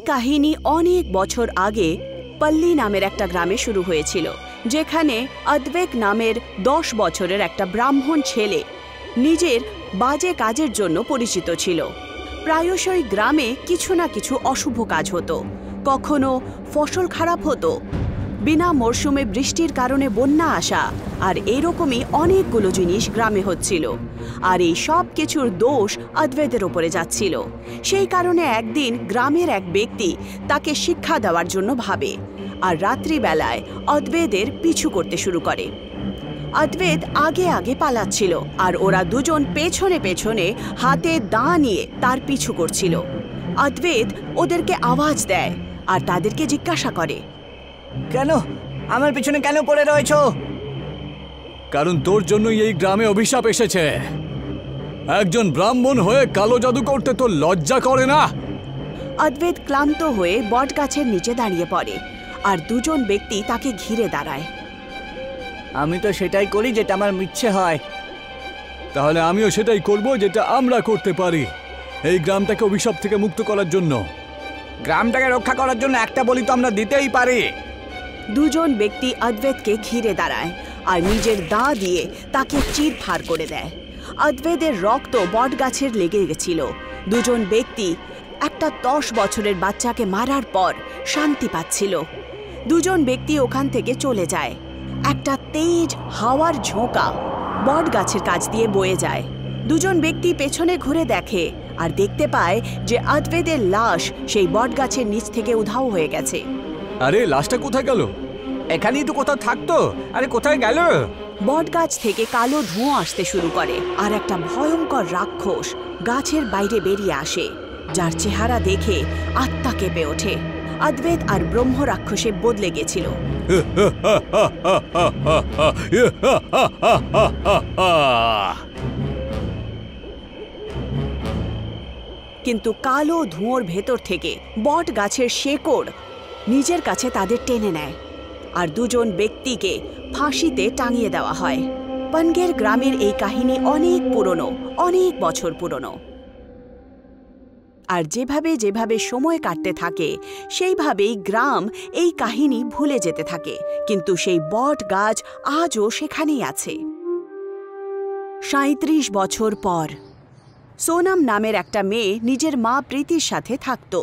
কাহিনী অনেক বছর আগে পল্লী নামের একটা গ্রামে শুরু হয়েছিল, যেখানে অদ্বৈত নামের 10 বছরের একটা ব্রাহ্মণ ছেলে নিজের বাজে কাজের জন্য পরিচিত ছিল। প্রায়শই গ্রামে কিছু না কিছু অশুভ কাজ হতো, কখনো ফসল খারাপ হতো, বিনা মরশুমে বৃষ্টির কারণে বন্যা আসা, আর এরকমই অনেকগুলো জিনিস গ্রামে হচ্ছিল। আর এই সব কিছুর দোষ অদ্বৈতের ওপরে যাচ্ছিল। সেই কারণে একদিন গ্রামের এক ব্যক্তি তাকে শিক্ষা দেওয়ার জন্য ভাবে, আর রাত্রিবেলায় অদ্বৈতের পিছু করতে শুরু করে। অদ্বৈত আগে আগে পালাচ্ছিল, আর ওরা দুজন পেছনে পেছনে হাতে দা নিয়ে তার পিছু করছিল। অদ্বৈত ওদেরকে আওয়াজ দেয় আর তাদেরকে জিজ্ঞাসা করে, কেন আমার পিছনে কেন পড়ে রয়েছো? কারণ তোর জন্যই এই গ্রামে অভিশাপ এসেছে। একজন ব্রাহ্মণ হয়ে কালো জাদু করতে তোর লজ্জা করে না? অদ্বৈত ক্লান্ত হয়ে বট গাছের নিচে দাঁড়িয়ে পড়ে, আর দুজন ব্যক্তি তাকে ঘিরে দাঁড়ায়। আমি তো সেটাই করি যেটা আমার ইচ্ছে হয়। তাহলে আমিও সেটাই করব যেটা আমরা করতে পারি, এই গ্রামটাকে অভিশাপ থেকে মুক্ত করার জন্য। গ্রামটাকে রক্ষা করার জন্য একটা বলি তো আমরা দিতেই পারি। দুজন ব্যক্তি অদ্বৈতকে ঘিরে দাঁড়ায় আর নিজের দা দিয়ে তাকে চিরফাড় করে দেয়। অদ্বৈতের রক্ত বট গাছের লেগে গেছিল। দুজন ব্যক্তি একটা 10 বছরের বাচ্চাকে মারার পর শান্তি পাচ্ছিল। দুজন ব্যক্তি ওখান থেকে চলে যায়। একটা তেজ হাওয়ার ঝোঁকা বট গাছের কাছ দিয়ে বয়ে যায়। দুজন ব্যক্তি পেছনে ঘুরে দেখে আর দেখতে পায় যে অদ্বৈতের লাশ সেই বট গাছের নিচ থেকে উধাও হয়ে গেছে। আরে লাশটা কোথায় গেল? এখানেই তো কোথাও থাকতো। আরে কোথায় গেল? বট গাছ থেকে কালো ধোঁয়া আসতে শুরু করে, আর একটা ভয়ঙ্কর রাক্ষস গাছের বাইরে বেরিয়ে আসে, যার চেহারা দেখে আত্মা কেঁপে ওঠে। অদ্বৈত আর ব্রহ্ম রাক্ষসে বদলে গেছিল। কিন্তু কালো ধোঁয়ার ভেতর থেকে বট গাছের শেকড় নিজের কাছে তাদের টেনে নেয়, আর দুজন ব্যক্তিকে ফাঁসিতে টাঙিয়ে দেওয়া হয়। পনগের গ্রামের এই কাহিনী অনেক পুরনো, অনেক বছর পুরনো। আর যেভাবে যেভাবে সময় কাটতে থাকে সেইভাবেই গ্রাম এই কাহিনী ভুলে যেতে থাকে, কিন্তু সেই বট গাছ আজও সেখানেই আছে। 37 বছর পর সোনাম নামের একটা মেয়ে নিজের মা প্রীতির সাথে থাকত।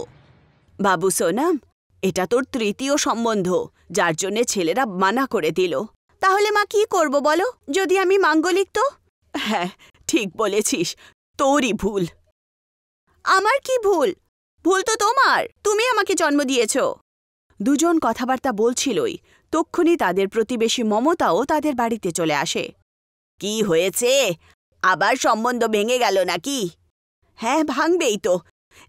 বাবু সোনাম, এটা তোর তৃতীয় সম্বন্ধ, যার জন্যে ছেলেরা মানা করে দিল। তাহলে মা কি করব বলো, যদি আমি মাঙ্গলিক তো? হ্যাঁ, ঠিক বলেছিস, তোরই ভুল। আমার কি ভুল? ভুল তো তোমার, তুমি আমাকে জন্ম দিয়েছ। দুজন কথাবার্তা বলছিলই, তক্ষুনি তাদের প্রতিবেশী মমতাও তাদের বাড়িতে চলে আসে। কি হয়েছে? আবার সম্বন্ধ ভেঙে গেল নাকি? হ্যাঁ, ভাঙবেই তো।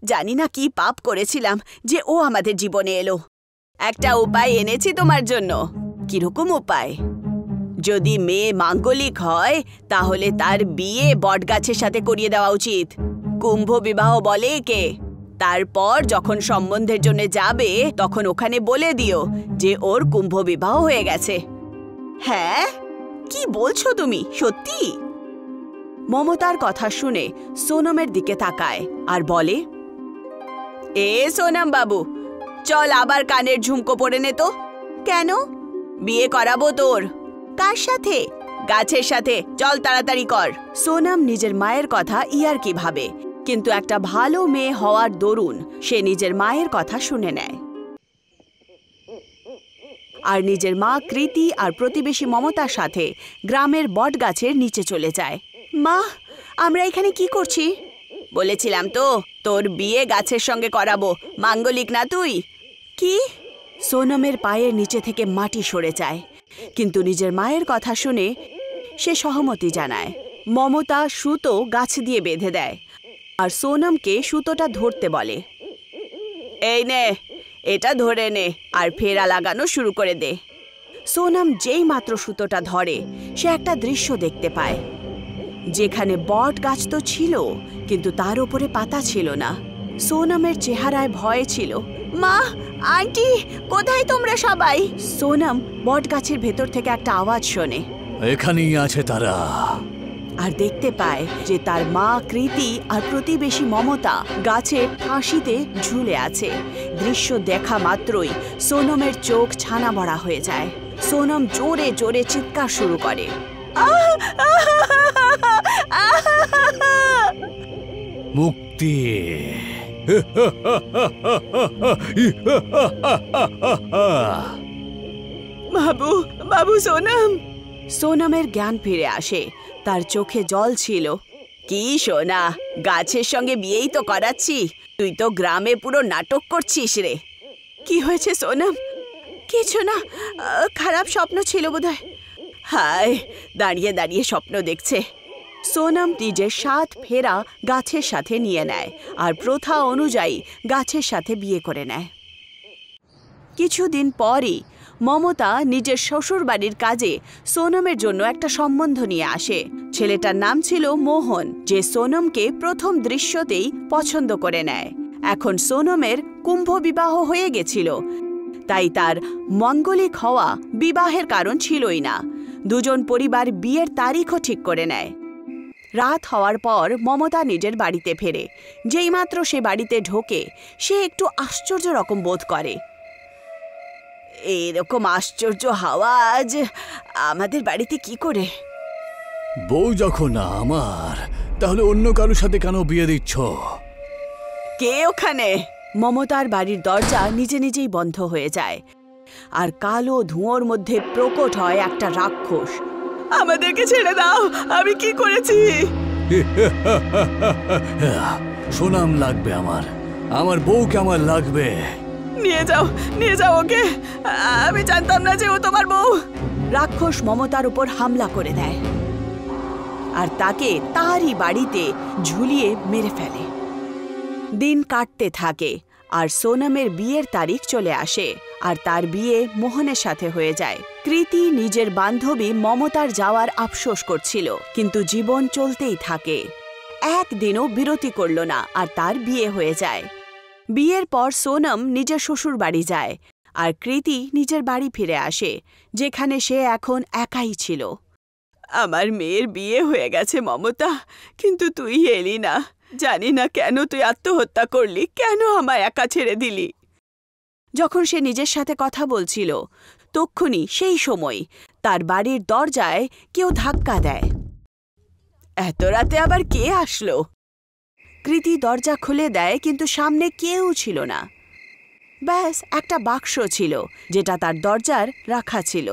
জানি না কি পাপ করেছিলাম যে ও আমাদের জীবনে এলো। একটা উপায় এনেছি তোমার জন্য। কিরকম উপায়? যদি মেয়ে মাঙ্গলিক হয় তাহলে তার বিয়ে বটগাছের সাথে করিয়ে দেওয়া উচিত। কুম্ভ বিবাহ বলে একে। তারপর যখন সম্বন্ধের জন্য যাবে তখন ওখানে বলে দিও যে ওর কুম্ভ বিবাহ হয়ে গেছে। হ্যাঁ, কি বলছো তুমি? সত্যি? মমতার কথা শুনে সোনমের দিকে তাকায় আর বলে, এ সোনম বাবু, চল আবার কানের ঝুমকো পরে নে তো। কেন? বিয়ে করাবো তোর। কার সাথে? গাছের সাথে। চল তাড়াতাড়ি কর। সোনম নিজের মায়ের কথা ইয়ার্কি ভাবে, কিন্তু একটা ভালো মেয়ে হওয়ার দরুন সে নিজের মায়ের কথা শুনে নেয়। আর নিজের মা কৃতি আর প্রতিবেশী মমতার সাথে গ্রামের বটগাছের নিচে চলে যায়। মা, আমরা এখানে কি করছি? বলেছিলাম তো তোর বিয়ে গাছের সঙ্গে করাবো, মাঙ্গলিক না তুই। কি? সোনমের পায়ের নিচে থেকে মাটি সরে যায়, কিন্তু নিজের মায়ের কথা শুনে সে সহমতি জানায়। মমতা সুতো গাছ দিয়ে বেঁধে দেয় আর সোনমকে সুতোটা ধরতে বলে। এই নে, এটা ধরে নে আর ফেরা লাগানো শুরু করে দে। সোনম যেই মাত্র সুতোটা ধরে সে একটা দৃশ্য দেখতে পায়, যেখানে বট গাছ তো ছিল কিন্তু তার উপরে পাতা ছিল না। সোনমের চেহারায় ভয় ছিল। মা, আন্টি, কোথায় তোমরা সবাই? সোনম বট গাছের ভেতর থেকে একটা আওয়াজ শোনে। এখানেই আছে তারা। আর দেখতে পায় যে তার মা কৃতি আর প্রতিবেশী মমতা গাছের ফাঁসিতে ঝুলে আছে। দৃশ্য দেখা মাত্রই সোনমের চোখ ছানা বড়া হয়ে যায়। সোনম জোরে জোরে চিৎকার শুরু করে। মুক্তি। বাবু, বাবু সোনম। সোনমের জ্ঞান ফিরে আসে, তার চোখে জল ছিল। কি সোনা, গাছের সঙ্গে বিয়েই তো করাচ্ছি, তুই তো গ্রামে পুরো নাটক করছিস রে। কি হয়েছে সোনম? কিছু না, খারাপ স্বপ্ন ছিল বোধহয়। হায়, দাঁড়িয়ে দাঁড়িয়ে স্বপ্ন দেখছে। সোনম নিজের 7 ফেরা গাছের সাথে নিয়ে নেয় আর প্রথা অনুযায়ী গাছের সাথে বিয়ে করে নেয়। কিছুদিন পরই মমতা নিজের শ্বশুরবাড়ির কাজে সোনমের জন্য একটা সম্বন্ধ নিয়ে আসে। ছেলেটার নাম ছিল মোহন, যে সোনমকে প্রথম দৃশ্যতেই পছন্দ করে নেয়। এখন সোনমের কুম্ভ বিবাহ হয়ে গেছিল, তাই তার মাঙ্গলিক হওয়া বিবাহের কারণ ছিলই না। দুজন পরিবার বিয়ের তারিখও ঠিক করে নেয়। রাত হওয়ার পর মমতা নিজের বাড়িতে ফেরে। যেইমাত্র সে বাড়িতে ঢোকে, সে একটু আশ্চর্য রকম বোধ করে। এরকম আশ্চর্য হাওয়া আজ আমাদের বাড়িতে কি করে? বউ যখন না আমার, তাহলে অন্য কারোর সাথে কেন বিয়ে দিচ্ছ? কে ওখানে? মমতার বাড়ির দরজা নিজে নিজেই বন্ধ হয়ে যায়, আর কালো ধোঁয়ার মধ্যে প্রকট হয় একটা রাক্ষস। আমাদেরকে ছেড়ে দাও, আমি কি করেছি? সোনাম লাগবে আমার, আমার বউকে আমার লাগবে। নিয়ে যাও, নিয়ে যাও ওকে, আমি জানতাম না যে ও তোমার বউ। রাক্ষস মমতার উপর হামলা করে দেয় আর তাকে তারই বাড়িতে ঝুলিয়ে মেরে ফেলে। দিন কাটতে থাকে আর সোনমের বিয়ের তারিখ চলে আসে, আর তার বিয়ে মোহনের সাথে হয়ে যায়। কৃতি নিজের বান্ধবী মমতার যাওয়ার আফসোস করছিল, কিন্তু জীবন চলতেই থাকে। একদিনও বিরতি করল না আর তার বিয়ে হয়ে যায়। বিয়ের পর সোনম নিজের শ্বশুর বাড়ি যায় আর কৃতি নিজের বাড়ি ফিরে আসে, যেখানে সে এখন একাই ছিল। আমার মেয়ের বিয়ে হয়ে গেছে মমতা, কিন্তু তুই এলি না। জানি না কেন তুই আত্মহত্যা করলি, কেন আমায় একা ছেড়ে দিলি? যখন সে নিজের সাথে কথা বলছিল, তক্ষুনি সেই সময় তার বাড়ির দরজায় কেউ ধাক্কা দেয়। এত রাতে আবার কে আসলো? কৃতি দরজা খুলে দেয়, কিন্তু সামনে কেউ ছিল না। ব্যাস একটা বাক্স ছিল, যেটা তার দরজার রাখা ছিল,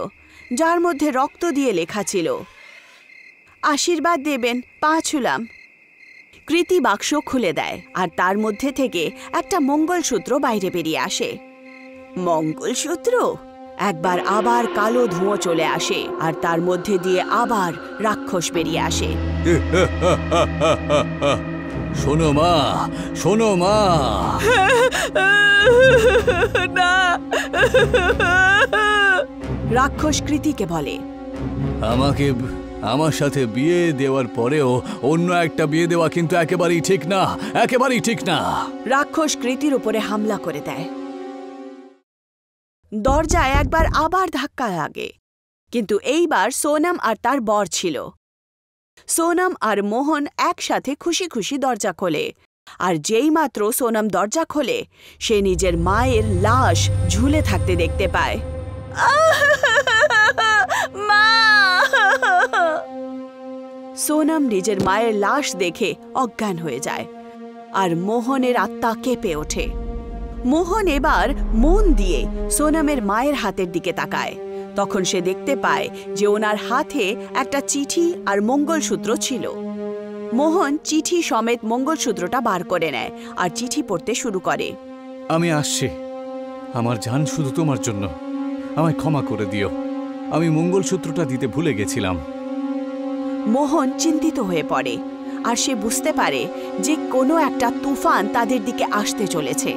যার মধ্যে রক্ত দিয়ে লেখা ছিল, আশীর্বাদ দেবেন, পা ছুলাম। কৃতি বাক্স খুলে দেয় আর তার মধ্যে থেকে একটা মঙ্গলসূত্র বাইরে বেরিয়ে আসে। মঙ্গলসূত্র? একবার আবার কালো ধোঁয়া চলে আসে আর তার মধ্যে দিয়ে আবার রাক্ষস বেরিয়ে আসে। শোনো মা, শোনো মা। না। রাক্ষস কৃতিকে বলে, আমাকে আমার সাথে বিয়ে দেওয়ার পরেও অন্য একটা বিয়ে দেওয়া কিন্তু একেবারেই ঠিক না, একেবারেই ঠিক না। রাক্ষস কৃতির উপরে হামলা করে দেয়। দরজায় একবার আবার ধাক্কা লাগে, কিন্তু এইবার সোনম আর তার বর ছিল। সোনম আর মোহন একসাথে খুশি খুশি দরজা খোলে, আর যেইমাত্র সোনম দরজা খোলে, সে নিজের মায়ের লাশ ঝুলে থাকতে দেখতে পায়। মা! সোনম নিজের মায়ের লাশ দেখে অজ্ঞান হয়ে যায়, আর মোহনের আত্মা কেঁপে ওঠে। মোহন এবার মন দিয়ে সোনমের মায়ের হাতের দিকে তাকায়। তখন সে দেখতে পায় যে ওনার হাতে একটা চিঠি আর মঙ্গলসূত্র ছিল। মোহন চিঠি সমেত মঙ্গলসূত্রটা বার করে নেয় আর চিঠি পড়তে শুরু করে। আমি আসছি, আমার জান শুধু তোমার জন্য, আমায় ক্ষমা করে দিও, আমি মঙ্গলসূত্রটা দিতে ভুলে গেছিলাম। মোহন চিন্তিত হয়ে পড়ে আর সে বুঝতে পারে যে কোনো একটা তুফান তাদের দিকে আসতে চলেছে।